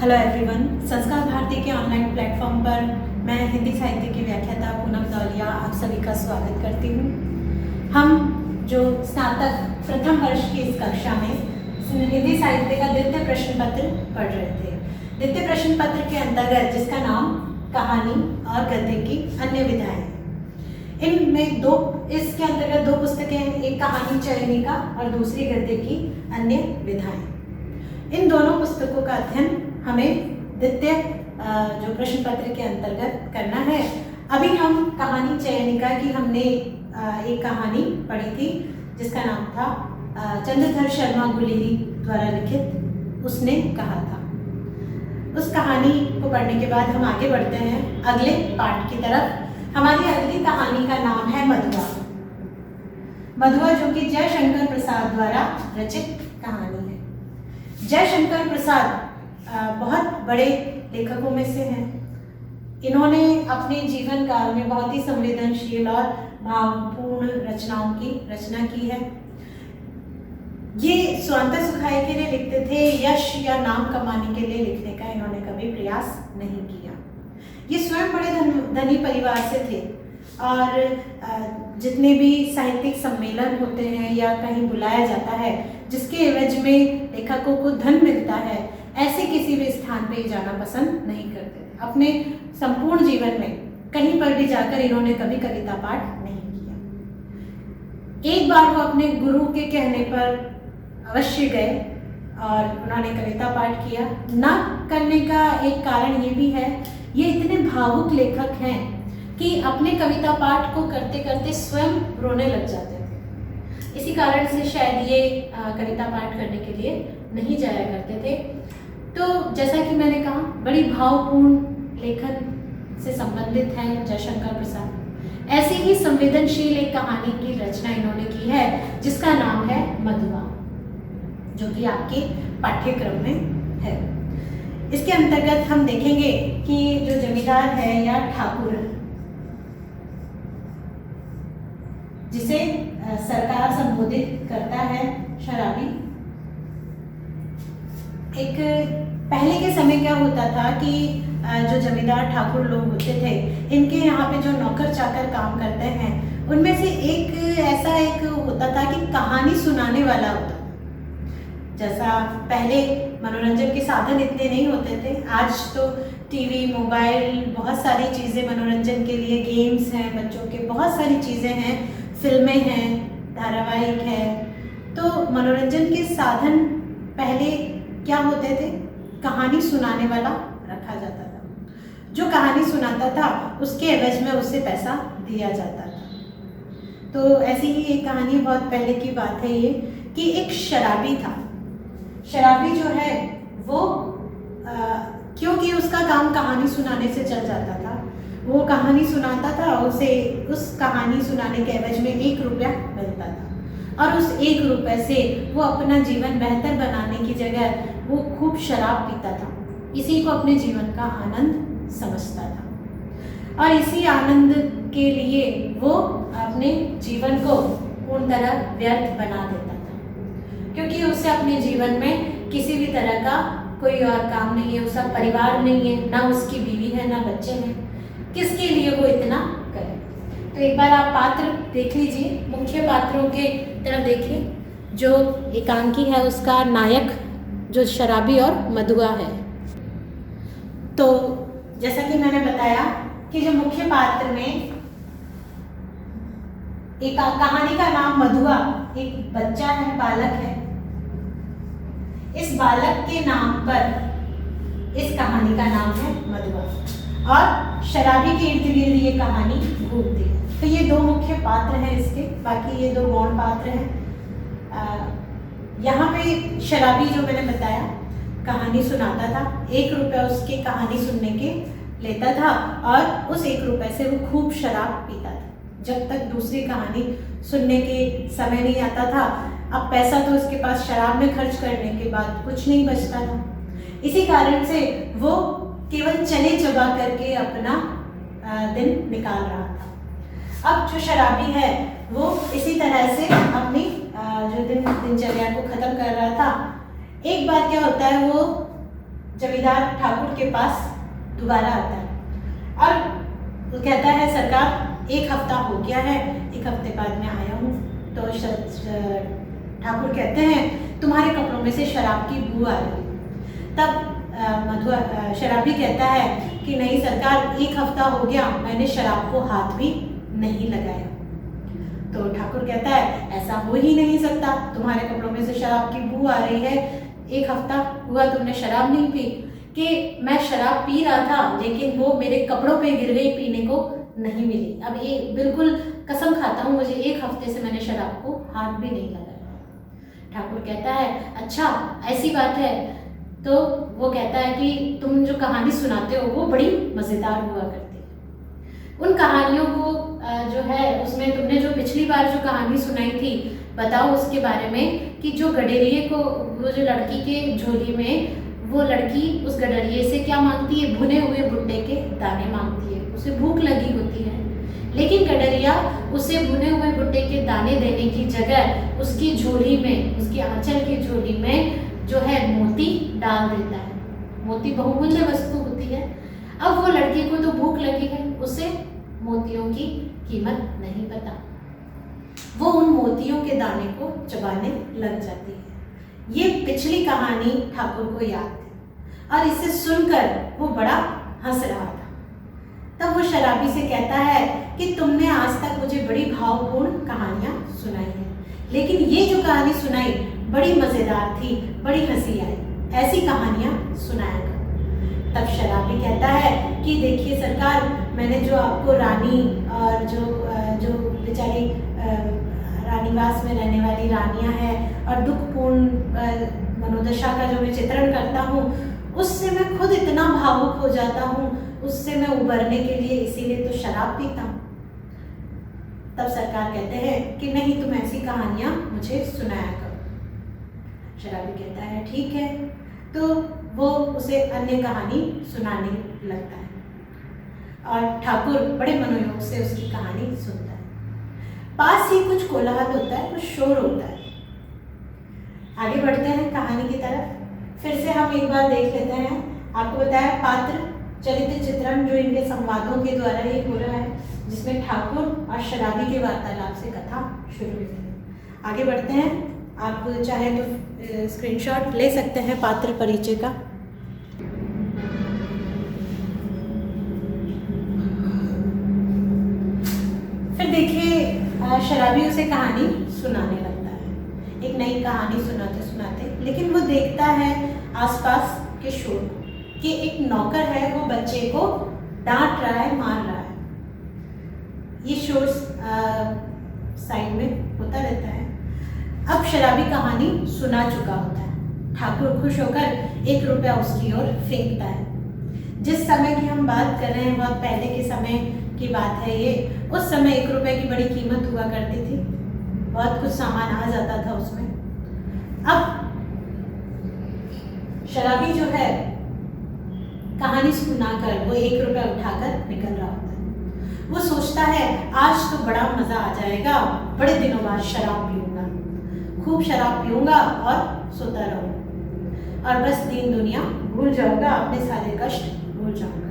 Hello everyone, संस्कार भारती के online platform पर मैं हिंदी साहित्य की व्याख्याता पूनम दौलिया आप सभी का स्वागत करती हूँ। हम जो स्नातक प्रथम वर्ष की इस कक्षा में हिंदी साहित्य का द्वितीय प्रश्न पत्र पढ़ रहे थे। द्वितीय प्रश्न पत्र के अंतर्गत जिसका नाम कहानी और गद्य की अन्य विधाएं, इनमें इसके अंतर्गत दो पुस्तकें हैं, एक कहानी चयनिका और दूसरी गद्य की अन्य विधाएं। इन दोनों पुस्तकों का अध्ययन हमें द्वितीय जो प्रश्न पत्र के अंतर्गत करना है। अभी हम कहानी चयनिका की हमने एक कहानी पढ़ी थी जिसका नाम था चंद्रधर शर्मा गुलेरी द्वारा लिखित उसने कहा था। उस कहानी को पढ़ने के बाद हम आगे बढ़ते हैं अगले पाठ की तरफ। हमारी अगली कहानी का नाम है मधुआ। मधुआ जो कि जयशंकर प्रसाद द्वारा रचित कहानी है। जयशंकर प्रसाद बहुत बड़े लेखकों में से हैं। इन्होंने अपने जीवन काल में बहुत ही संवेदनशील और भावपूर्ण रचनाओं की रचना की है। ये स्वांतः सुखाय के लिए लिखते थे, यश या नाम कमाने के लिए लिखने का इन्होंने कभी प्रयास नहीं किया। ये स्वयं बड़े धनी परिवार से थे और जितने भी साहित्यिक सम्मेलन होते हैं या कहीं बुलाया जाता है जिसके एवज में लेखकों को धन मिलता है, ऐसे किसी भी स्थान पे जाना पसंद नहीं करते थे। अपने संपूर्ण जीवन में कहीं पर भी जाकर इन्होंने कभी कविता पाठ नहीं किया। एक बार वो अपने गुरु के कहने पर अवश्य गए और उन्होंने कविता पाठ किया। न करने का एक कारण ये भी है, ये इतने भावुक लेखक हैं कि अपने कविता पाठ को करते करते स्वयं रोने लग जाते थे। इसी कारण से शायद ये कविता पाठ करने के लिए नहीं जाया करते थे। तो जैसा कि मैंने कहा, बड़ी भावपूर्ण लेखन से संबंधित है जयशंकर प्रसाद। ऐसी ही संवेदनशील एक कहानी की रचना इन्होंने की है जिसका नाम है मधुआ, जो कि आपके पाठ्यक्रम में है। इसके अंतर्गत हम देखेंगे कि जो जमींदार है या ठाकुर, जिसे सरकार संबोधित करता है शराबी। एक पहले के समय क्या होता था कि जो जमींदार ठाकुर लोग होते थे, इनके यहाँ पे जो नौकर चाकर काम करते हैं उनमें से एक होता था कि कहानी सुनाने वाला होता था। जैसा पहले मनोरंजन के साधन इतने नहीं होते थे, आज तो टीवी, मोबाइल, बहुत सारी चीज़ें मनोरंजन के लिए, गेम्स हैं बच्चों के, बहुत सारी चीज़ें हैं, फिल्में हैं, धारावाहिक है। तो मनोरंजन के साधन पहले क्या होते थे, कहानी सुनाने वाला रखा जाता था। जो कहानी सुनाता था उसके एवज में उससे पैसा दिया जाता था। तो ऐसी ही एक कहानी, बहुत पहले की बात है ये, कि एक शराबी था। शराबी जो है वो क्योंकि उसका काम कहानी सुनाने से चल जाता था, वो कहानी सुनाता था, उसे उस कहानी सुनाने के एवज में 1 रुपया मिलता था और उस 1 रुपये से वो अपना जीवन बेहतर बनाने की जगह वो खूब शराब पीता था। इसी को अपने जीवन का आनंद समझता था और इसी आनंद के लिए वो अपने जीवन को पूर्ण तरह व्यर्थ बना देता था, क्योंकि उसे अपने जीवन में किसी भी तरह का कोई और काम नहीं है, उसका परिवार नहीं है, ना उसकी बीवी है, ना बच्चे हैं, किसके लिए वो इतना करे। तो एक बार आप पात्र देख लीजिए, मुख्य पात्रों के तरफ देखिए। जो एकांकी है उसका नायक जो शराबी और मधुआ है। तो जैसा कि मैंने बताया कि जो मुख्य पात्र में एक कहानी का नाम मधुआ, एक बच्चा है, बालक है। इस बालक के नाम पर इस कहानी का नाम है मधुआ और शराबी के इर्द गिर्द ये कहानी घूमती है। तो ये 2 मुख्य पात्र हैं इसके, बाकी ये 2 गौण पात्र हैं। यहाँ पे शराबी जो मैंने बताया कहानी सुनाता था, 1 रुपया उसकी कहानी सुनने के लेता था और उस 1 रुपये से वो खूब शराब पीता था जब तक दूसरी कहानी सुनने के समय नहीं आता था। अब पैसा तो उसके पास शराब में खर्च करने के बाद कुछ नहीं बचता था। इसी कारण से वो केवल चने चबा करके अपना दिन निकाल रहा था। अब जो शराबी है वो इसी तरह से अपनी जो दिनचर्या को खत्म कर रहा था। एक बार क्या होता है, वो जमींदार ठाकुर के पास दोबारा आता है और वो कहता है सरकार 1 हफ्ता हो गया है, 1 हफ्ते बाद मैं आया हूँ। तो ठाकुर कहते हैं तुम्हारे कपड़ों में से शराब की बू आ रही है। तब शराबी कहता है कि नहीं सरकार, 1 हफ्ता हो गया, मैंने शराब को हाथ भी नहीं लगाया। तो ठाकुर कहता है ऐसा हो ही नहीं सकता, तुम्हारे कपड़ों में से शराब की बू आ रही है, 1 हफ्ता हुआ तुमने शराब नहीं पी। कि मैं शराब पी रहा था लेकिन वो मेरे कपड़ों पे गिर गई, पीने को नहीं मिली। अब ये बिल्कुल कसम खाता हूँ, मुझे 1 हफ्ते से मैंने शराब को हाथ भी नहीं लगाया। ठाकुर कहता है अच्छा ऐसी बात है। तो वो कहता है कि तुम जो कहानी सुनाते हो वो बड़ी मज़ेदार हुआ करती है। उन कहानियों को जो है उसमें तुमने जो पिछली बार जो कहानी सुनाई थी, बताओ उसके बारे में कि जो गडेरिए को, वो जो लड़की के झोली में वो लड़की उस गडरिए से क्या मांगती है? भुने हुए भुट्टे के दाने मांगती है। उसे भूख लगी होती है लेकिन गडरिया उसे भुने हुए भुट्टे के दाने देने की जगह उसकी झोली में, उसकी आंचल की झोली में जो है मोती डाल देता है। मोती बहुमूल्य वस्तु होती है। अब वो लड़की को तो भूख लगी है, उसे मोतियों की कीमत नहीं पता, वो उन मोतियों के दाने को चबाने लग जाती है। ये पिछली कहानी ठाकुर को याद थी और इसे सुनकर वो बड़ा हंस रहा था। तब वो शराबी से कहता है कि तुमने आज तक मुझे बड़ी भावपूर्ण कहानियां सुनाई हैं, लेकिन ये जो कहानी सुनाई बड़ी मज़ेदार थी, बड़ी हंसी आई, ऐसी कहानियां सुनाया करो। तब शराबी कहता है कि देखिए सरकार, मैंने जो आपको रानी और जो बेचारी रानीवास में रहने वाली रानियां हैं और दुखपूर्ण मनोदशा का जो मैं चित्रण करता हूँ, उससे मैं खुद इतना भावुक हो जाता हूँ, उससे मैं उबरने के लिए इसीलिए तो शराब पीता हूँ। तब सरकार कहते हैं कि नहीं, तुम ऐसी कहानियाँ मुझे सुनाया करो। शराबी कहता है ठीक है। तो वो उसे अन्य कहानी सुनाने लगता है और ठाकुर बड़े मनोयोग से उसकी कहानी सुनता है। पास ही कुछ कोलाहल होता है, कुछ शोर होता है। आगे बढ़ते हैं कहानी की तरफ। फिर से हम एक बार देख लेते हैं। आपको बताया पात्र चरित्र चित्रण जो इनके संवादों के द्वारा ही हो रहा है, जिसमें ठाकुर और शराबी के वार्तालाप से कथा शुरू हुई है। आगे बढ़ते हैं। आप चाहे तो स्क्रीनशॉट ले सकते हैं पात्र परिचय का। फिर देखिए शराबी उसे कहानी सुनाने लगता है, एक नई कहानी सुनाते सुनाते, लेकिन वो देखता है आसपास के शोर को कि एक नौकर है, वो बच्चे को डांट रहा है, मार रहा है। ये शोर साइड में होता रहता है। अब शराबी कहानी सुना चुका होता है। ठाकुर खुश होकर 1 रुपया उसकी ओर फेंकता है। जिस समय की हम बात कर रहे हैं, बहुत पहले के समय की बात है ये। उस समय 1 रुपये की बड़ी कीमत हुआ करती थी, बहुत कुछ सामान आ जाता था उसमें। अब शराबी जो है कहानी सुनाकर वो 1 रुपया उठाकर निकल रहा होता है। वो सोचता है आज तो बड़ा मजा आ जाएगा, बड़े दिनों बाद शराब पीऊंगा, खूब शराब पीऊंगा और सोता रहूंगा और बस दीन दुनिया भूल जाऊंगा, अपने सारे कष्ट भूल जाऊंगा।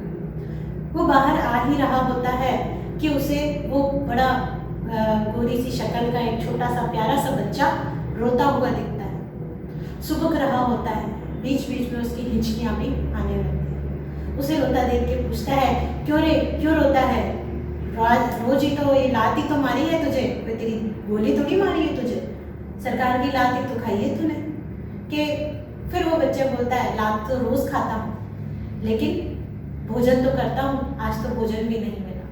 वो बाहर आ ही रहा होता है कि उसे वो बड़ा गोरी सी शक्ल का एक छोटा सा प्यारा सा बच्चा रोता हुआ दिखता है। सुबह रहा होता है, बीच बीच में उसकी हिचकियाँ भी आने लगती है। उसे रोता देख के पूछता है क्यों रे, क्यों रोता है? रोज ही तो ये लात ही तो मारी है तुझे, कोई तेरी गोली थोड़ी मारी है तुझे, सरकार की लात ही तो खाई है तूने। कि फिर वो बच्चा बोलता है लात तो रोज खाता हूँ, लेकिन भोजन तो करता हूँ, आज तो भोजन भी नहीं मिला।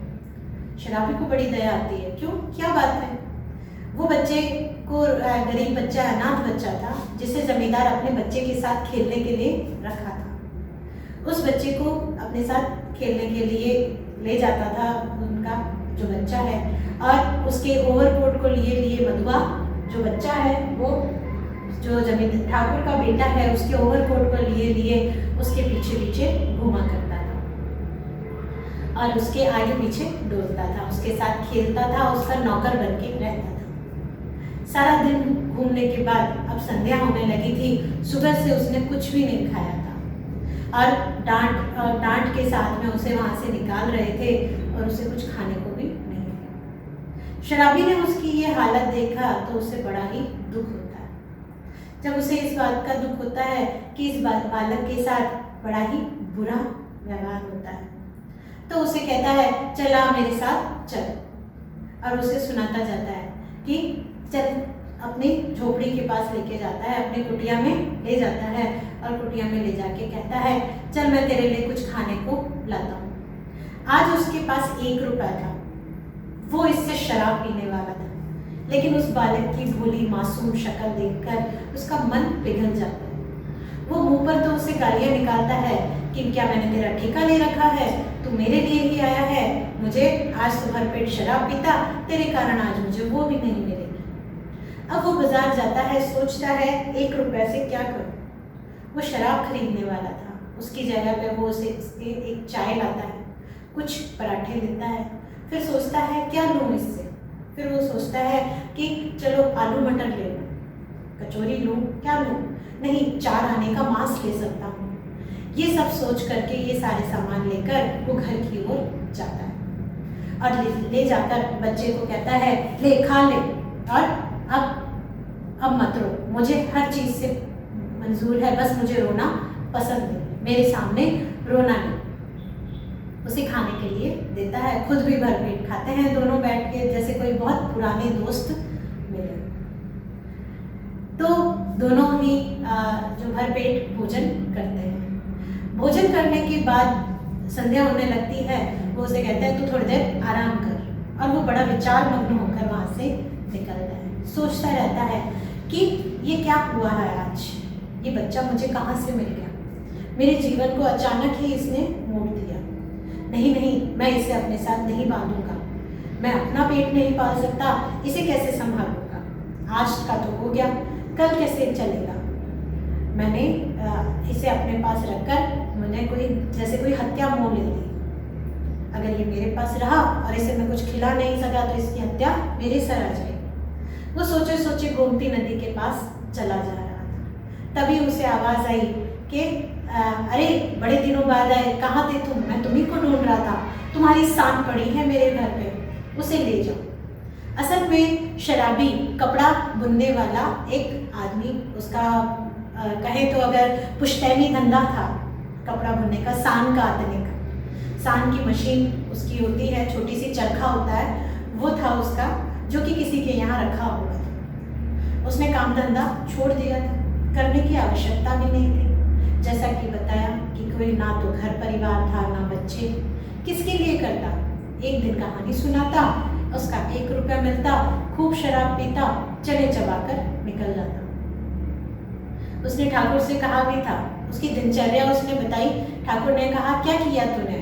शराबी को बड़ी दया आती है, क्यों, क्या बात है? वो बच्चे को गरीब बच्चा, अनाथ बच्चा था, जिसे जमींदार अपने बच्चे के साथ खेलने के लिए रखा था। उस बच्चे को अपने साथ खेलने के लिए ले जाता था उनका जो बच्चा है, और उसके ओवरकोट को लिए मधुआ जो बच्चा है, वो जो जमींदार ठाकुर का बेटा है, उसके ओवरकोट को लिए उसके पीछे पीछे घूमा करता था और उसके आगे पीछे डोलता था, उसके साथ खेलता था, उसका नौकर बन के रहता था। सारा दिन घूमने के बाद अब संध्या होने लगी थी। सुबह से उसने कुछ भी नहीं खाया था। और डांट के साथ में उसे वहाँ से निकाल रहे थे और उसे कुछ खाने को भी नहीं दिया। शराबी ने उसकी ये हालत देखा तो उसे बड़ा ही दुख होता है। जब उसे इस बात का दुख होता है कि इस बालक के साथ बड़ा ही बुरा व्यवहार होता है, तो उसे कहता है चल आ मेरे साथ चल, और उसे सुनाता जाता है कि चल, अपनी झोपड़ी के पास लेके जाता है, अपनी कुटिया में ले जाता है और कुटिया में ले जाके कहता है चल मैं तेरे लिए कुछ खाने को लाता हूँ। आज उसके पास 1 रुपया था, वो इससे शराब पीने वाला था, लेकिन उस बालक की भोली मासूम शक्ल देखकर उसका मन पिघल जाता है। वो मुंह पर तो उसे गालियां निकालता है कि क्या मैंने तेरा ठेका ले रखा है, तू मेरे लिए ही आया है, मुझे आज तो भरपेट शराब पीता, तेरे कारण आज मुझे वो भी नहीं मिलेगी। अब वो बाजार जाता है, सोचता है 1 रुपया से क्या करूं। वो शराब खरीदने वाला था, उसकी जगह पे वो उसे एक चाय लाता है, कुछ पराठे लेता है, फिर सोचता है क्या लूँ इससे। फिर वो सोचता है कि चलो आलू मटर ले लूँ, कचौरी लूँ, क्या लूँ, नहीं 4 आने का मांस ले सकता हूँ। ये सब सोच करके ये सारे सामान लेकर वो घर की ओर जाता है और ले जाकर बच्चे को कहता है ले खा ले, और अब मत रो, मुझे हर चीज़ से मंजूर है, बस मुझे रोना पसंद नहीं, मेरे सामने रोना नहीं। उसे खाने के लिए देता है, खुद भी भरपेट खाते हैं दोनों बैठ के, जैसे कोई बहुत पुराने दोस्त मिले। तो दोनों ही जो भरपेट भोजन करते हैं। भोजन करने के बाद संध्या होने लगती है, वो उसे कहता है तू थोड़ी देर आराम कर, और वो बड़ा विचार मग्न होकर वहाँ से निकलता है। सोचता रहता है कि ये क्या हुआ है आज, ये बच्चा मुझे कहाँ से मिल गया, मेरे जीवन को अचानक ही इसने मोड़ दिया। नहीं, मैं इसे अपने साथ नहीं बांधूंगा, मैं अपना पेट नहीं पाल सकता, इसे कैसे संभालूंगा, आज का तो हो गया, कल कैसे चलेगा। मैंने इसे अपने पास रखकर मैंने जैसे कोई हत्या मोल ले ली, अगर ये मेरे पास रहा और इसे मैं कुछ खिला नहीं सका तो इसकी हत्या मेरे सर आ जाएगी। वो सोचे सोचे गोमती नदी के पास चला जा रहा था, तभी उसे आवाज़ आई कि अरे बड़े दिनों बाद आए, कहाँ थे तुम, मैं तुम्ही को ढूंढ रहा था, तुम्हारी सांप पड़ी है मेरे घर पे, उसे ले जाओ। असल में शराबी कपड़ा बुनने वाला एक आदमी, उसका कहें तो अगर पुश्तैनी धंधा था कपड़ा बुनने का, सान काटने का, सान की मशीन उसकी होती है, छोटी सी चरखा होता है, वो था उसका, जो कि किसी के यहाँ रखा हुआ था। उसने काम धंधा छोड़ दिया था, करने की आवश्यकता भी नहीं थी। जैसा कि बताया कि कोई ना तो घर परिवार था ना बच्चे, किसके लिए करता। एक दिन कहानी सुनाता, उसका 1 रुपया मिलता, खूब शराब पीता, चने चबाकर निकल जाता। उसने ठाकुर से कहा भी था, उसकी दिनचर्या उसने बताई। ठाकुर ने कहा क्या किया तूने,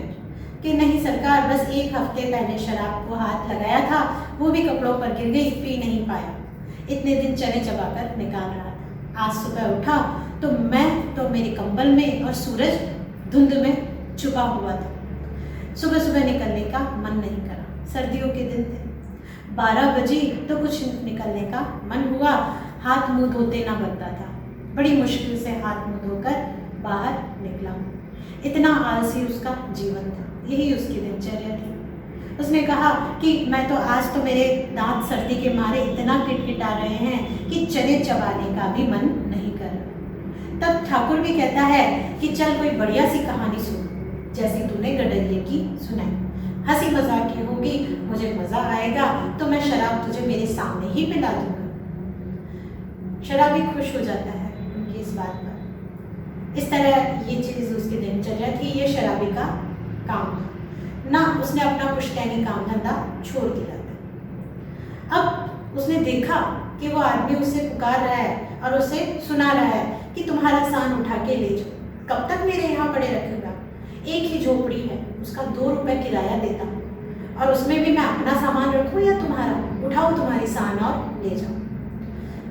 कि नहीं सरकार, बस 1 हफ्ते पहले शराब को हाथ लगाया था, वो भी कपड़ों पर गिर गई, पी नहीं पाया, इतने दिन चने चबाकर निकाल रहा था। आज सुबह उठा तो मैं तो मेरे कंबल में और सूरज धुंध में छुपा हुआ था। सुबह सुबह निकलने का मन नहीं करा, सर्दियों के दिन थे, 12 बजे तो कुछ निकलने का मन हुआ, हाथ मुंह धोते ना बनता था, बड़ी मुश्किल से हाथ मुंह धोकर बाहर निकला। इतना आलसी उसका जीवन था, यही उसकी दिनचर्या थी। उसने कहा कि मैं तो आज तो मेरे दांत सर्दी के मारे इतना किटकिटा रहे हैं कि चने चबाने का भी मन नहीं कर रहा। तब ठाकुर भी कहता है कि चल कोई बढ़िया सी कहानी सुन, जैसी तूने गडरिये की सुनाई, हंसी मजाक की होगी, मुझे मजा आएगा तो मैं शराब तुझे मेरे सामने ही पिला दूंगा। शराबी खुश हो जाता है उनकी इस बात पर। इस तरह ये चीज़ उसकी दिनचर्या थी, ये शराबी का काम था ना, उसने अपना पुश्तैनी काम धंधा छोड़ दिया था। अब उसने देखा कि वो आदमी उसे पुकार रहा है और उसे सुना रहा है कि तुम्हारा सान उठा के ले जाओ, कब तक मेरे यहाँ पड़े रखेगा, एक ही झोपड़ी है, उसका 2 रुपये किराया देता हूँ, और उसमें भी मैं अपना सामान रखूँ या तुम्हारा, उठाओ तुम्हारी सान और ले जाओ।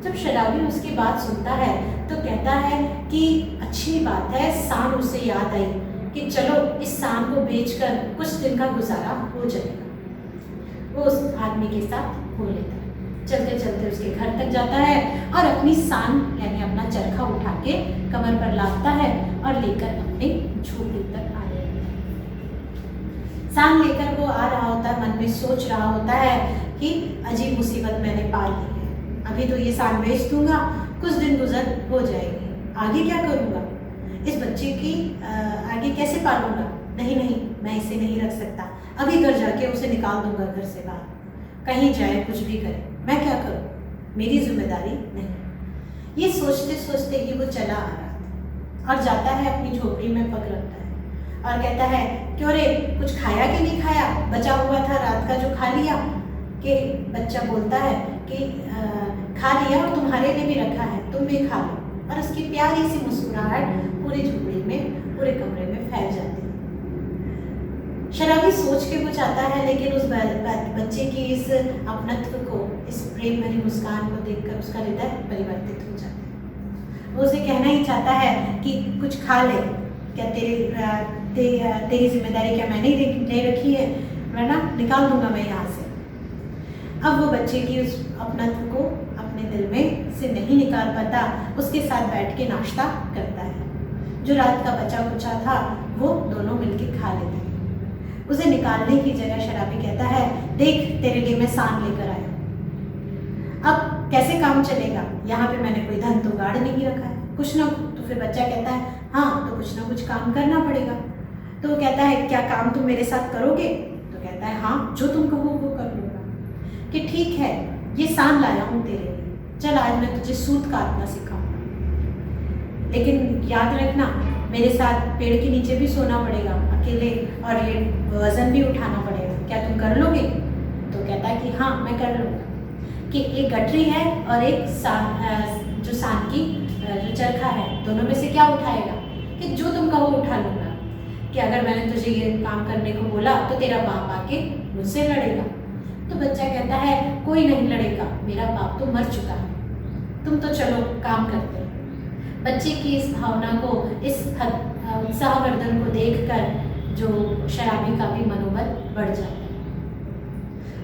जब शराबी उसकी बात सुनता है तो कहता है कि अच्छी बात है, सान उसे याद आई कि चलो इस सान को बेचकर कुछ दिन का गुजारा हो जाएगा। वो उस आदमी के साथ हो लेता है। चलते चलते उसके घर तक जाता है और अपनी सान यानी अपना चरखा उठा के कमर पर लादता है और लेकर अपनी झोपड़ी तक आ जाता है। सान लेकर वो आ रहा होता है, मन में सोच रहा होता है कि अजीब मुसीबत मैंने पाल ली है, अभी तो ये सान बेच दूंगा, कुछ दिन गुजर हो जाएगी, आगे क्या करूँगा, इस बच्चे की आगे कैसे पालूंगा, नहीं मैं इसे नहीं रख सकता, अभी घर जाके उसे निकाल दूंगा घर से बाहर, कहीं जाए कुछ भी करे, मैं क्या करूँ, मेरी जिम्मेदारी नहीं। ये सोचते सोचते ही वो चला आ रहा था और जाता है अपनी झोपड़ी में पग रखता है और कहता है क्यों रे, कुछ खाया कि नहीं खाया, बचा हुआ था रात का जो खा लिया। कि बच्चा बोलता है कि खा लिया और तुम्हारे लिए भी रखा है, तुम भी खा लो। और उसकी प्यारी सी मुस्कुराहट पूरी झोपड़ी में, पूरे कमरे में फैल जाती है। शराबी सोच के कुछ आता है, लेकिन उस बच्चे की इस अपनत्व को, इस प्रेम भरी मुस्कान को देखकर उसका हृदय परिवर्तित हो जाता है। वो उसे कहना ही चाहता है कि कुछ खा ले, क्या तेरी जिम्मेदारी क्या मैंने ही नहीं रखी है, वरना निकाल दूंगा मैं यहाँ से। अब वो बच्चे की उस अपनत्व को अपने दिल में से नहीं निकाल पाता, उसके साथ बैठ के नाश्ता करता है। जो रात का बचा कुचा था वो दोनों मिलकर खा लेते हैं। उसे निकालने की जगह शराबी कहता है देख तेरे लिए मैं सान लेकर आया, अब कैसे काम चलेगा, यहाँ पे मैंने कोई धन तो गाड़ नहीं रखा है, कुछ ना। तो फिर बच्चा कहता है हाँ तो कुछ ना कुछ काम करना पड़ेगा। तो वो कहता है क्या काम तुम मेरे साथ करोगे? तो कहता है हाँ जो तुम कहो वो कर लूँगा। कि ठीक है ये सान लाया हूँ तेरे लिए, चल आज मैं तुझे सूत काटना सिखाऊंगा, लेकिन याद रखना मेरे साथ पेड़ के नीचे भी सोना पड़ेगा अकेले, और ये वजन भी उठाना पड़ेगा, क्या तुम कर लोगे? तो कहता है कि हाँ मैं कर लूँगा। कि एक गठरी है और एक जो सान की जो चरखा है, दोनों में से क्या उठाएगा? कि जो तुम कहो उठा लूँगा। कि अगर मैंने तुझे ये काम करने को बोला तो तेरा बाप आके मुझसे लड़ेगा। तो बच्चा कहता है कोई नहीं लड़ेगा, मेरा बाप तो मर चुका है, तुम तो चलो काम करते हैं। बच्चे की इस भावना को, इस उत्साहवर्धन को देखकर जो शराबी का भी मनोबल बढ़ जाता है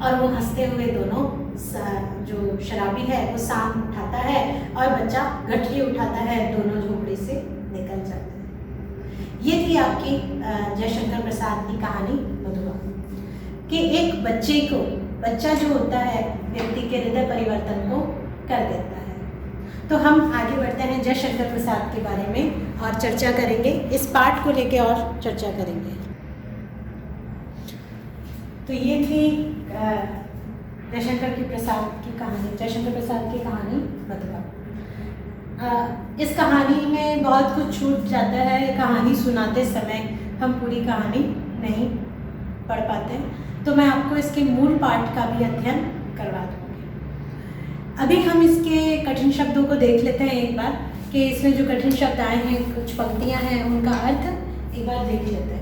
और वो हंसते हुए दोनों, जो शराबी है वो सान उठाता है और बच्चा गठरी उठाता है, दोनों झोपड़ी से निकल जाते हैं। ये थी आपकी जयशंकर प्रसाद की कहानी मधुआ। कि एक बच्चा जो होता है व्यक्ति के हृदय परिवर्तन को कर देता है। तो हम आगे बढ़ते हैं जयशंकर प्रसाद के बारे में और चर्चा करेंगे, इस पाठ को लेके और चर्चा करेंगे। तो ये थी जयशंकर प्रसाद की कहानी मधुआ। इस कहानी में बहुत कुछ छूट जाता है, कहानी सुनाते समय हम पूरी कहानी नहीं पढ़ पाते, तो मैं आपको इसके मूल पाठ का भी अध्ययन करवा दूँगी। अभी हम इसके कठिन शब्दों को देख लेते हैं एक बार, कि इसमें जो कठिन शब्द आए हैं, कुछ पंक्तियाँ हैं, उनका अर्थ एक बार देख लेते हैं।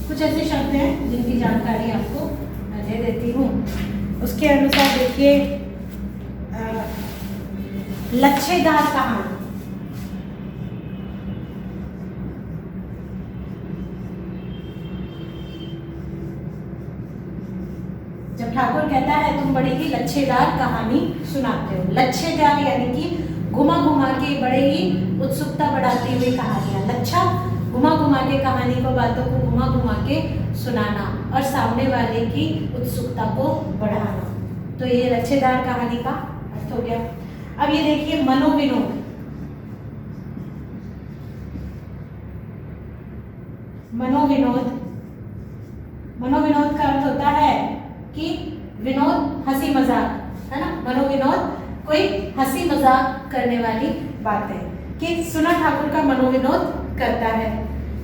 कुछ ऐसे शब्द हैं जिनकी जानकारी आपको मैं दे देती हूँ। उसके अनुसार देखिए, लच्छेदार कहानी, जब ठाकुर कहता है तुम बड़ी ही लच्छेदार कहानी सुनाते हो, लच्छेदार यानी कि घुमा घुमा के, बड़े ही उत्सुकता बढ़ाती हुई कहानियां। लच्छा घुमा घुमा के कहानी को, बातों को घुमा घुमा के सुनाना और सामने वाले की उत्सुकता को बढ़ाना, तो ये लच्छेदार कहानी का अर्थ हो गया। अब ये देखिए मनोविनोद। मनोविनोद का अर्थ होता है कि विनोद, हंसी मजाक, है ना। मनोविनोद कोई हंसी मजाक करने वाली बात है। कि सुना ठाकुर का मनोविनोद करता है,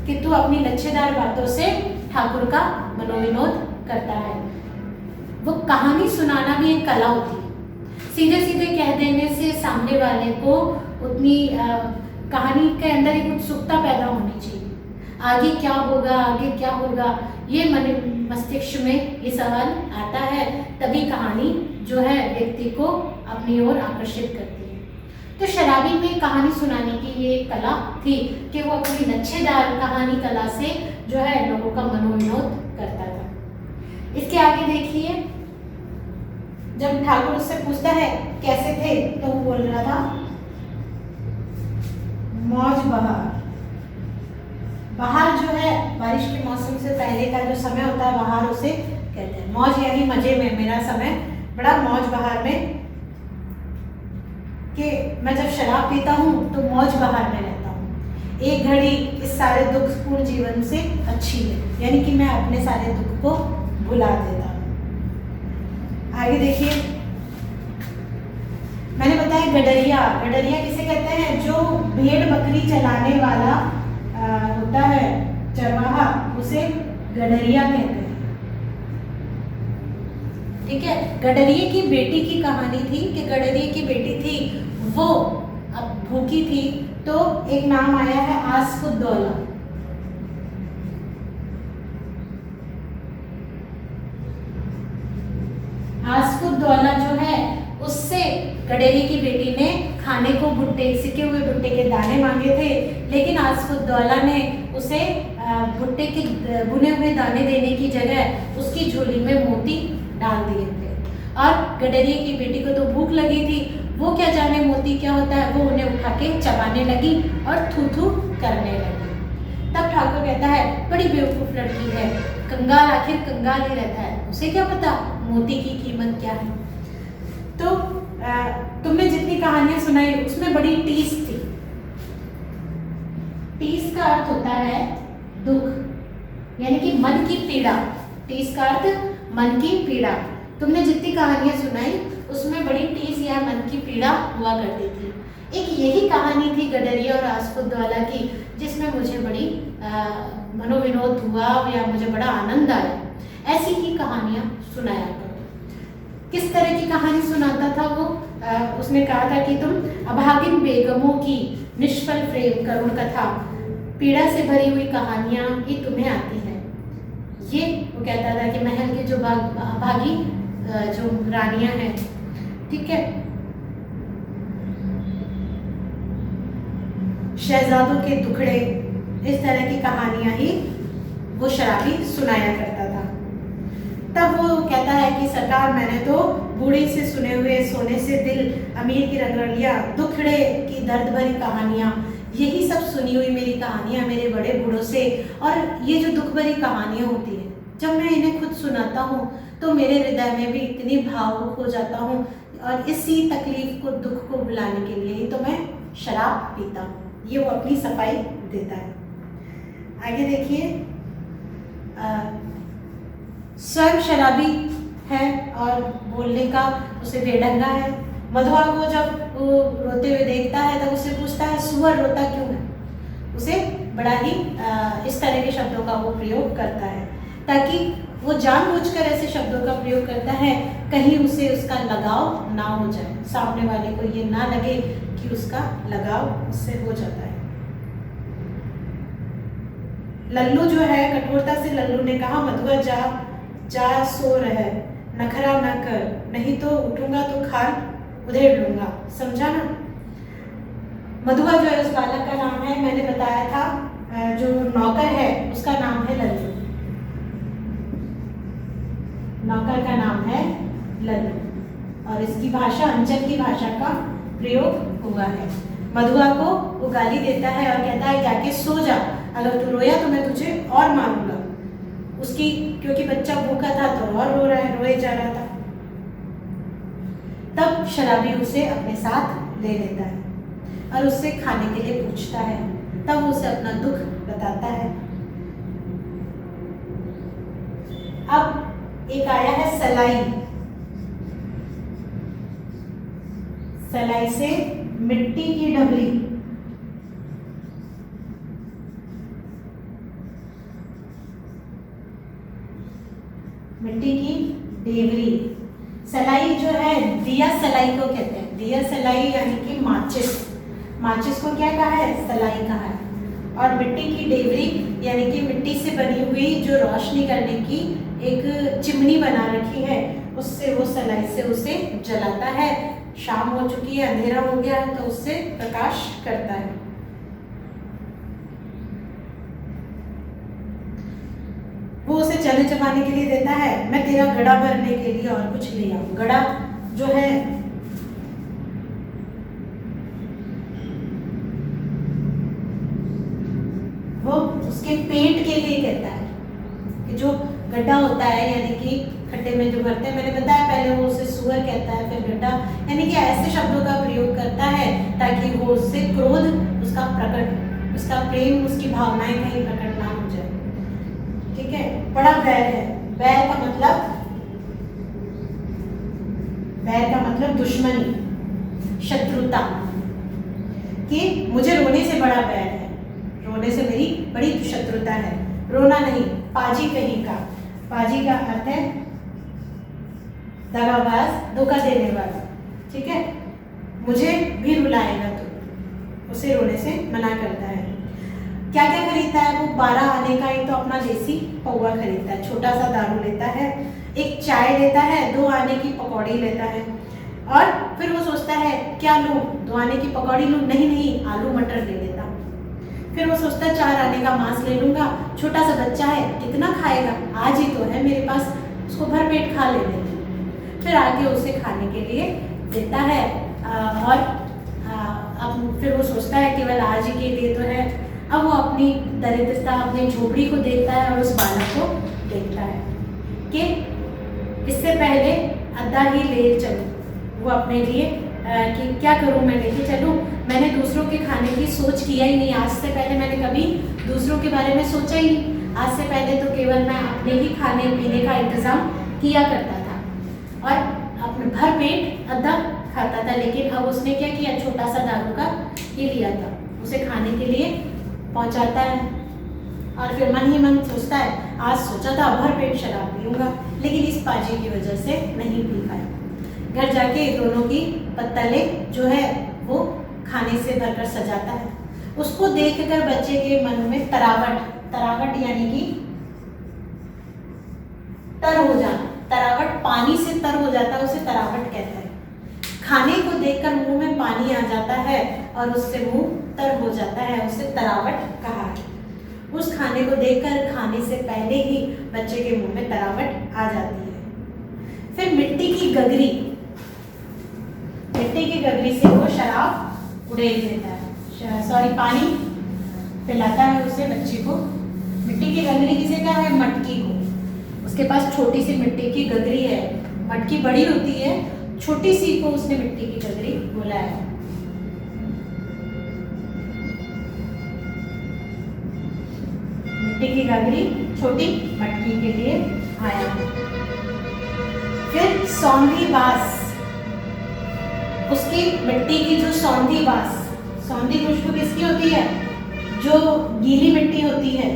कि तू अपनी लच्छेदार बातों से ठाकुर का मनोविनोद करता है। वो कहानी सुनाना भी एक कला होती है। सीधे सीधे कह देने से सामने वाले को उतनी कहानी के अंदर एक उत्सुकता पैदा होनी चाहिए, आगे क्या होगा, ये मस्तिष्क में ये सवाल आता है, तभी कहानी जो है व्यक्ति को अपनी ओर आकर्षित करती है। तो शराबी में कहानी सुनाने की ये कला थी कि वो अपनी लच्छेदार कहानी कला से जो है लोगों का मनोविनोद करता था। इसके आगे देखिए, जब ठाकुर उससे पूछता है कैसे थे, तो वो बोल रहा था मौज बहार। बहार जो है बारिश के मौसम से पहले का जो समय होता है, बहार उसे कहते हैं। मौज यानी मजे में, मेरा समय बड़ा मौज बहार में, कि मैं जब शराब पीता हूँ तो मौज बहार में रहता हूँ। एक घड़ी इस सारे दुखपूर्ण जीवन से अच्छी है, यानी कि मैं अपने सारे दुख को भुला देता हूँ। आगे देखिए, मैंने बताया गडरिया। गडरिया किसे कहते हैं? जो भेड़ बकरी चलाने वाला होता है, चरवाहा, उसे गडरिया कहते हैं। ठीक है। गडरिये की बेटी की कहानी थी कि गडरिये की बेटी थी, वो अब भूखी थी, तो एक नाम आया है आस्फुद्दौला। आस्फुद्दौला जो है, उससे गडरिये की बेटी ने खाने को भुट्टे, सिके हुए भुट्टे के दाने मांगे थे, लेकिन आस्फुद्दौला ने उसे भुट्टे के बुने हुए दाने देने की जगह उसकी झोली में मोती डाल दिए थे। और गडरिये की बेटी को तो भूख लगी थी, वो क्या जाने मोती क्या होता है, वो उन्हें उठा के चबाने लगी और थू थू करने लगी। तब ठाकुर कहता है बड़ी बेवकूफ लड़की है, कंगाल आखिर कंगाल ही रहता है, उसे क्या पता मोती की कीमत क्या है। तो तुमने जितनी कहानियां सुनाई उसमें बड़ी टीस थी। टीस का अर्थ होता है दुख, यानी कि मन की पीड़ा। टीस का अर्थ मन की पीड़ा। तुमने जितनी कहानियां सुनाई उसमें बड़ी टीस या मन की पीड़ा हुआ करती थी। एक यही कहानी थी गडरिया और आस्फुद्दौला की, जिसमें मुझे बड़ी मनोविनोद हुआ या मुझे बड़ा आनंद आया। ऐसी ही कहानियां सुनाया करो। किस तरह की कहानी सुनाता था वो? उसने कहा था कि तुम अभागिन बेगमों की निष्फल प्रेम करुण कथा, पीड़ा से भरी हुई कहानियां ही तुम्हें आती हैं। ये वो कहता था कि महल के जो अभागी जो रानियां हैं, ठीक है, शहजादों के दुखड़े, इस तरह की कहानियां ही वो शराबी सुनाया करता था। तब वो कहता है कि सरकार, मैंने तो बूढ़ी से सुने हुए सोने से दिल, अमीर की रंगरलियां, दुखड़े की दर्द भरी कहानियां, यही सब सुनी हुई मेरी कहानियां मेरे बड़े बूढ़ों से। और ये जो दुख भरी कहानियां होती है, जब मैं इन्हें खुद सुनाता हूँ तो मेरे हृदय में भी इतनी भावुक हो जाता हूँ, और इसी तकलीफ को, दुख को भुलाने के लिए ही तो मैं शराब पीता हूँ। ये वो अपनी सफाई देता है। आगे देखिए, स्वयं शराबी है और बोलने का उसे बेढंगा है। मधुआ को जब वो रोते हुए देखता है तब उससे पूछता है सुअर रोता क्यों है। उसे बड़ा ही इस तरह के शब्दों का वो प्रयोग करता है, ताकि वो जानबूझकर ऐसे शब्दों का प्रयोग करता है कहीं उसे उसका लगाव ना हो जाए, सामने वाले को ये ना लगे कि उसका लगाव उससे हो जाता है। लल्लू जो है, कठोरता से लल्लू ने कहा मधुआ जा जा सो रहे, नखरा न कर, नहीं तो उठूंगा तो खाल उधेड़ लूंगा, समझा ना। मधुआ जो है उस बालक का नाम है, मैंने बताया था जो नौकर है उसका नाम है लल्लू, नौकर का नाम है लल्लू, और इसकी भाषा अंचल की भाषा का प्रयोग हुआ है। मधुआ को वो गाली देता है और कहता है जाके सो जा, अगर तू रोया तो मैं तुझे और मारूंगा। उसकी, क्योंकि बच्चा भूखा था तो और रो रहा है, रोए जा रहा था। तब शराबी उसे अपने साथ ले लेता है और उससे खाने के लिए पूछता है, तब उसे अपना दुख बताता है। अब एक आया है सलाई। सलाई से मिट्टी की डबरी, मिट्टी की डेवरी। सलाई जो है, दिया सलाई को कहते हैं। दिया सलाई यानी कि माचिस, माचिस को क्या कहा है? सलाई कहा है। और मिट्टी की डेवरी यानी कि मिट्टी से बनी हुई जो रोशनी करने की एक चिमनी बना रखी है, उससे वो सलाई से उसे जलाता है। शाम हो चुकी है, अंधेरा हो गया है, तो उससे प्रकाश करता है। वो उसे चने चबाने के लिए देता है, मैं तेरा गड़ा भरने के लिए और कुछ ले आऊं। गड़ा जो है वो उसके पेट के लिए कहता है कि जो गड्ढा होता है, यानी कि खड्डे में जो भरते हैं, मैंने बताया पहले वो उसे सुअर कहता है, फिर गड्ढा, यानी कि ऐसे शब्दों का प्रयोग करता है ताकि वो उससे क्रोध, उसका प्रकट, उसका प्रेम, उसकी भावनाएं कहीं प्रकट ना हो जाए। ठीक है। बड़ा बैर है, बैर का मतलब, बैर का मतलब दुश्मनी, शत्रुता, कि मुझे रोने से बड़ा बैर है, रोने से मेरी बड़ी शत्रुता है। रोना नहीं, पाजी कहीं का, पाजी का अर्थ है दगाबाज, धोखा देने वाला। ठीक है। मुझे भी रुलाएगा तो, उसे रोने से मना करता है। क्या क्या खरीदता है वो? 12 आने का एक तो अपना देसी पौवा खरीदता है, छोटा सा दारू लेता है, एक चाय लेता है, 2 आने की पकौड़ी लेता है, और फिर वो सोचता है क्या लूं, 2 आने की पकौड़ी लूं, नहीं आलू मटर ले लेता। फिर वो सोचता है 4 आने का मांस ले लूंगा, छोटा सा बच्चा है कितना खाएगा, आज ही तो है मेरे पास, उसको भर पेट खा लेंगे। फिर आके उसे खाने के लिए देता है, और अब फिर वो सोचता है केवल आज ही के लिए तो है। अब वो अपनी दरिद्रता, अपनी झोपड़ी को देखता है और उस बालक को देखता है कि इससे पहले अद्धा ही ले चलूं, वो अपने लिए कि क्या करूं, मैं लेके चलूं, मैंने दूसरों के खाने की सोच किया ही नहीं, आज से पहले मैंने कभी दूसरों के बारे में सोचा ही नहीं, आज से पहले तो केवल मैं अपने ही खाने पीने का इंतजाम किया करता था और अपने भर पेट अद्धा खाता था। लेकिन अब उसने क्या किया, छोटा सा दारू का ये लिया था, उसे खाने के लिए पहुंचाता है, और फिर मन ही मन सोचता है आज सोचा था भर पेट शराब पीऊंगा, लेकिन इस पाजी की वजह से नहीं पी पाया। घर जाके दोनों की पत्तलें जो है वो खाने से भरकर सजाता है। उसको देखकर बच्चे के मन में तरावट, तरावट यानी कि तर हो जाना, तरावट पानी से तर हो जाता है, उसे तरावट कहते हैं। खाने को देखकर मुंह में पानी आ जाता है और उससे मुंह तर हो जाता है, उसे तरावट कहा है। उस खाने को देखकर खाने से पहले ही बच्चे के मुंह में तरावट आ जाती है। फिर मिट्टी की गगरी, मिट्टी की गगरी से वो शराब उड़ेल देता है, सॉरी पानी पिलाता है उसे, बच्चे को। मिट्टी की गगरी किसे कहा है? मटकी को। उसके पास छोटी सी मिट्टी की गगरी है, मटकी बड़ी होती है, छोटी सी को उसने मिट्टी की गगरी बोला है। मिट्टी की गगरी छोटी मटकी के लिए आया। फिर सौंधी बास, उसकी मिट्टी की जो सौंधी बास, सौंधी खुशबू किसकी होती है? जो गीली मिट्टी होती है।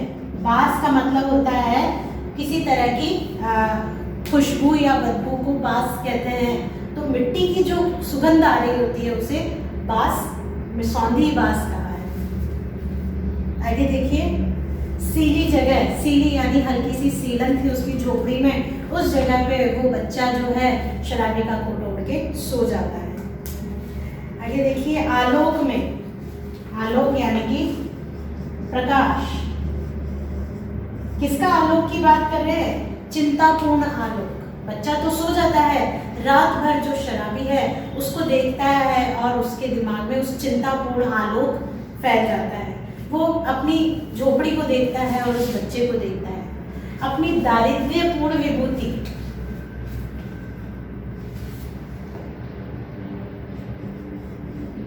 बास का मतलब होता है किसी तरह की खुशबू या बदबू को बास कहते हैं। तो मिट्टी की जो सुगंध आ रही होती है उसे बास, सौंधी बास कहा है। आगे देखिए, सीली जगह, सीली यानी हल्की सी सीलन थी उसकी झोपड़ी में, उस जगह पे वो बच्चा जो है शराबी का कोट ओढ़ के सो जाता है। आगे देखिए, आलोक में, आलोक यानी कि प्रकाश, किसका आलोक की बात कर रहे हैं? चिंतापूर्ण आलोक। बच्चा तो सो जाता है, रात भर जो शराबी है उसको देखता है और उसके दिमाग में उस चिंतापूर्ण आलोक फैल जाता है। वो अपनी झोपड़ी को देखता है और उस बच्चे को देखता है, अपनी दारिद्र्यपूर्ण विभूति,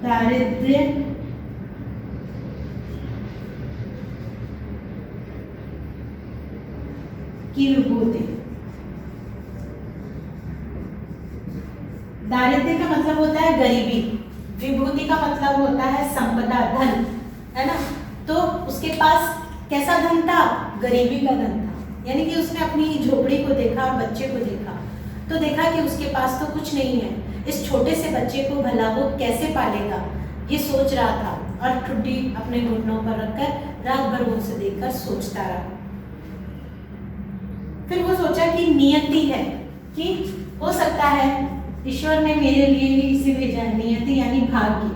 दारिद्र्य की विभूति। दारिद्र्य का मतलब होता है गरीबी, विभूति का मतलब होता है संपदा, धन, है ना। तो उसके पास कैसा धन था? गरीबी का धन था। यानी कि उसने अपनी झोपड़ी को देखा, बच्चे को देखा, तो देखा कि उसके पास तो कुछ नहीं है, इस छोटे से बच्चे को भला वो कैसे पालेगा, ये सोच रहा था। और ठुड्डी अपने घुटनों पर रखकर रात भर वो उसे देखकर सोचता रहा। फिर वो सोचा कि नियति है, कि हो सकता है ईश्वर ने मेरे लिए ही इसे भेजा है। नियति यानी भाग्य,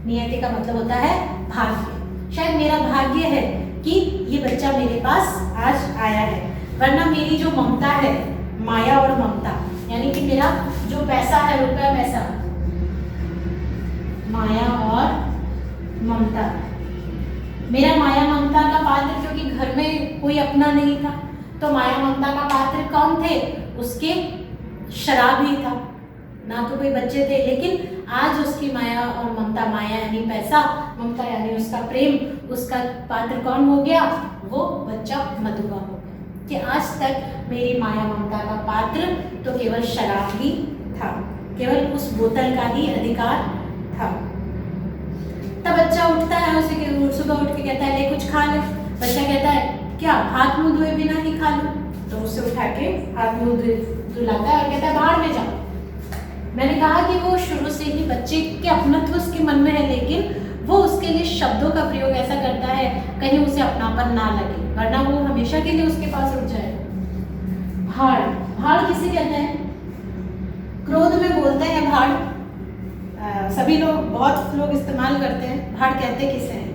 नियति का मतलब होता है भाग्य। शायद मेरा भाग्य है कि ये बच्चा मेरे पास आज आया है। वरना मेरी जो ममता है, माया और ममता, यानी कि मेरा जो पैसा है, रुपया पैसा, माया और ममता, मेरा माया ममता का पात्र, क्योंकि घर में कोई अपना नहीं था, तो माया ममता का पात्र कौन थे? उसके शराब ही था, ना तो कोई बच्चे थे। लेकिन आज उसकी माया और ममता, माया यानी पैसा, ममता यानी उसका प्रेम, उसका पात्र कौन हो गया? वो बच्चा मधुबा हो गया। कि आज तक मेरी माया ममता का पात्र तो केवल शराब ही था, केवल उस बोतल का ही अधिकार था। तब बच्चा उठता है, उसे सुबह उठ के कहता है ले कुछ खा ले। बच्चा कहता है क्या हाथ मुंह धोए बिना ही खा लूं? तो उसे उठा के हाथ मुंह धुलाता है और कहता है बाहर में जाओ। मैंने कहा कि वो शुरू से ही बच्चे के अपनत्व उसके मन में है, लेकिन वो उसके लिए शब्दों का प्रयोग ऐसा करता है कहीं उसे अपनापन ना लगे, वरना वो हमेशा के लिए उसके पास उठ जाएगा। भाड़, भाड़ किसे कहते हैं? क्रोध में बोलते हैं भाड़, सभी लोग, बहुत लोग इस्तेमाल करते हैं। भाड़ कहते किसे हैं?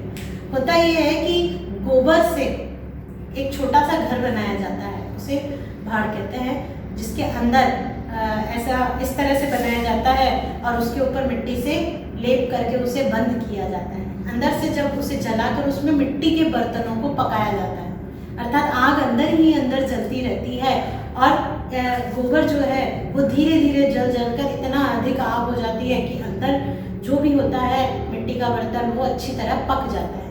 होता ये है कि गोबर से एक छोटा सा घर बनाया जाता है, उसे भाड़ कहते हैं, जिसके अंदर ऐसा इस तरह से बनाया जाता है और उसके ऊपर मिट्टी से लेप करके उसे बंद किया जाता है। अंदर से जब उसे जलाकर उसमें मिट्टी के बर्तनों को पकाया जाता है, अर्थात आग अंदर ही अंदर जलती रहती है और गोबर जो है वो धीरे धीरे जल कर इतना अधिक आग हो जाती है कि अंदर जो भी होता है मिट्टी का बर्तन वो अच्छी तरह पक जाता है।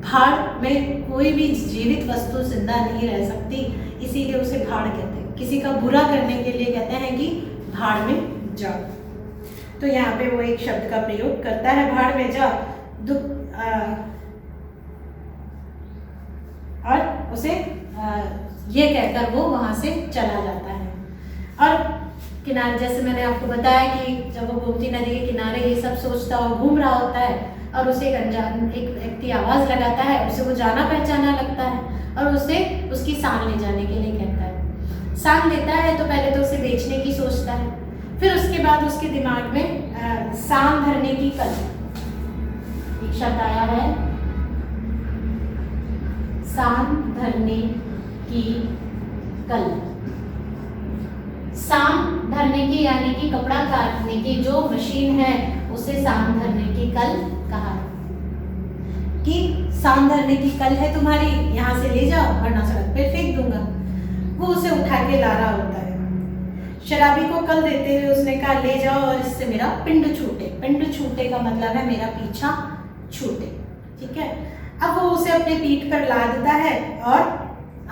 भाड़ में कोई भी जीवित वस्तु जिंदा नहीं रह सकती, इसीलिए उसे भाड़ कहते हैं। किसी का बुरा करने के लिए कहते हैं कि भाड़ में जाओ। तो यहाँ पे वो एक शब्द का प्रयोग करता है, भाड़ में जाओ, और उसे ये कहकर वो वहां से चला जाता है। और किनारे, जैसे मैंने आपको बताया कि जब वो गोमती नदी के किनारे ये सब सोचता और घूम रहा होता है और उसे एक व्यक्ति आवाज लगाता है, उसे वो जाना पहचाना लगता है और उसे उसकी सांड ले जाने के लिए कहता है। सांड लेता है तो पहले तो उसे बेचने की सोचता है, फिर उसके बाद उसके दिमाग में सांड धरने की कल, एक शब्द आया है, सांड धरने की कल। सांड धरने की यानी कि कपड़ा काटने की जो मशीन है उसे सांड धरने की कल कहा है कि सांड धरने की कल है तुम्हारी, यहाँ से ले जाओ वरना सड़क पे फेंक दूंगा। वो उसे उठा के ला रहा होता है। शराबी को कल देते हुए उसने कहा ले जाओ और इससे मेरा पिंड छूटे। पिंड छूटे का मतलब है मेरा पीछा छूटे, ठीक है। अब वो उसे अपने पीठ पर लादता है और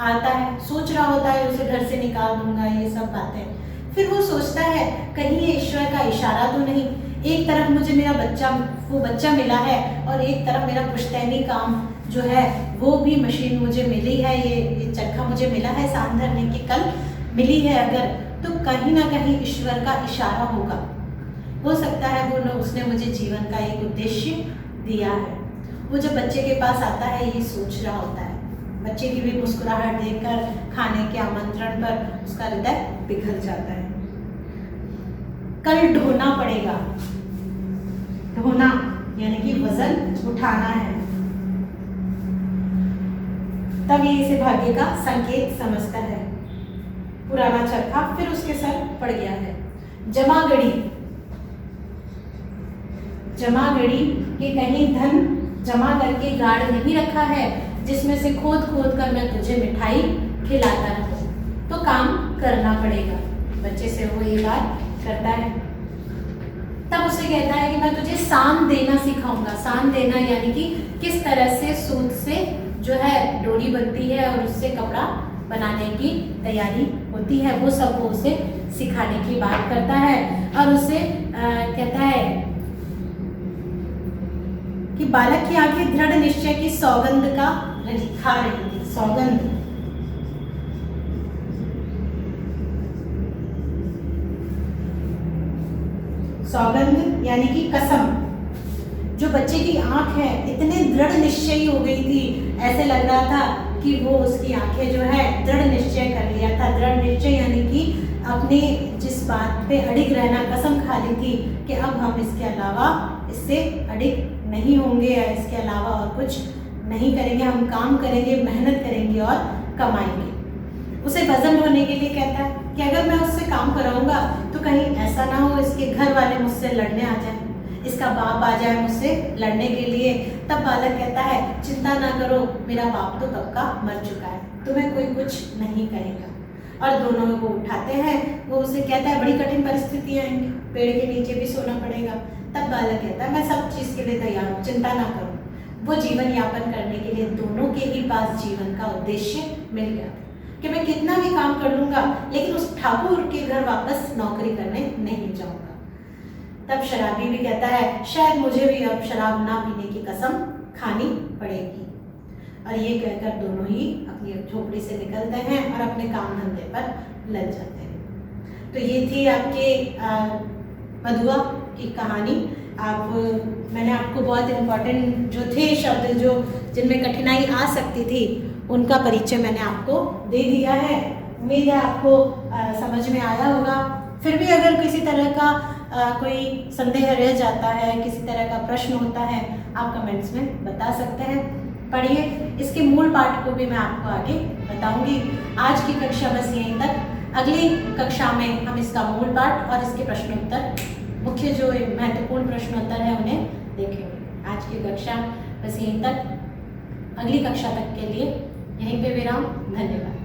आता है, सोच रहा होता है उसे घर से निकाल दूंगा, ये सब बातें। फिर वो सोचता है कहीं ये ईश्वर का इशारा तो नहीं, एक तरफ मुझे मेरा बच्चा मिला है और एक तरफ मेरा पुश्तैनी काम जो है वो भी मशीन मुझे मिली है, ये चरखा मुझे मिला है, सांड धरने की कल मिली है अगर, तो कहीं ना कहीं ईश्वर का इशारा होगा। हो सकता है वो उसने मुझे जीवन का एक उद्देश्य दिया है। वो जब बच्चे के पास आता है ये सोच रहा होता है। बच्चे की भी मुस्कुराहट देखकर, खाने के आमंत्रण पर उसका हृदय पिघल जाता है। कल ढोना पड़ेगा, ढोना यानी कि वजन उठाना है। तब ये इसे भाग्य का संकेत समझता है। पुराना चरखा फिर उसके सर पड़ गया है। जमागढ़ी, जमागढ़ी के कहीं धन जमा करके गाड़ नहीं रखा है जिसमें से खोद खोद कर मैं तुझे मिठाई खिलाता रहूं, तो काम करना पड़ेगा। बच्चे से वो ये बात करता है। तब उसे कहता है कि मैं तुझे सांड देना सिखाऊंगा। सांड देना यानी कि किस तरह से सूत से जो है डोरी बनती है और उससे कपड़ा बनाने की तैयारी होती है, वो सब वो उसे सिखाने की बात करता है। और उसे कहता है कि बालक की आंखें दृढ़ निश्चय की सौगंध का खा रही थी। सौगंध, सौगंध यानी कि कसम। जो बच्चे की आंख है इतने दृढ़ निश्चयी हो गई थी, ऐसे लग रहा था कि वो उसकी आंखें जो है दृढ़ निश्चय कर लिया था। दृढ़ निश्चय यानी कि अपने जिस बात पे अडिग रहना, कसम खा ली थी कि अब हम इसके अलावा इससे अडिग नहीं होंगे या इसके अलावा और कुछ नहीं करेंगे, हम काम करेंगे, मेहनत करेंगे और कमाएंगे। उसे वजन ढोने के लिए कहता है कि अगर मैं उससे काम कराऊंगा तो कहीं ऐसा ना हो इसके घर वाले मुझसे लड़ने आ जाए, इसका बाप आ जाए मुझसे लड़ने के लिए। तब बालक कहता है चिंता ना करो, मेरा बाप तो कब का मर चुका है, तुम्हें कोई कुछ नहीं कहेगा। और दोनों को उठाते हैं। वो उसे कहता है बड़ी कठिन परिस्थितियाँ आएंगी, पेड़ के नीचे भी सोना पड़ेगा। तब बालक कहता है मैं सब चीज़ के लिए तैयार हूँ, चिंता ना करो। वो जीवन यापन करने के लिए दोनों के ही पास जीवन का उद्देश्य मिल गया कि मैं कितना भी काम कर लूँगा लेकिन उस ठाकुर के घर वापस नौकरी करने नहीं जाऊँगा। तब शराबी भी कहता है शायद मुझे भी अब शराब ना पीने की कसम खानी पड़ेगी। और ये कहकर दोनों ही अपनी झोपड़ी से निकलते हैं और अपने काम धंधे पर लग जाते हैं। तो ये थी आपके मधुआ की कहानी। मैंने आपको बहुत इम्पोर्टेंट जो थे शब्द जो जिनमें कठिनाई आ सकती थी उनका परिचय मैंने आपको दे दिया है। उम्मीद है आपको समझ में आया होगा। फिर भी अगर किसी तरह का कोई संदेह रह जाता है, किसी तरह का प्रश्न होता है, आप कमेंट्स में बता सकते हैं। पढ़िए, इसके मूल पाठ को भी मैं आपको आगे बताऊंगी। आज की कक्षा बस यहीं तक। अगली कक्षा में हम इसका मूल पाठ और इसके प्रश्नोत्तर, मुख्य जो महत्वपूर्ण प्रश्नोत्तर है उन्हें देखेंगे। आज की कक्षा बस यहीं तक। अगली कक्षा तक के लिए यहीं पे विराम। धन्यवाद।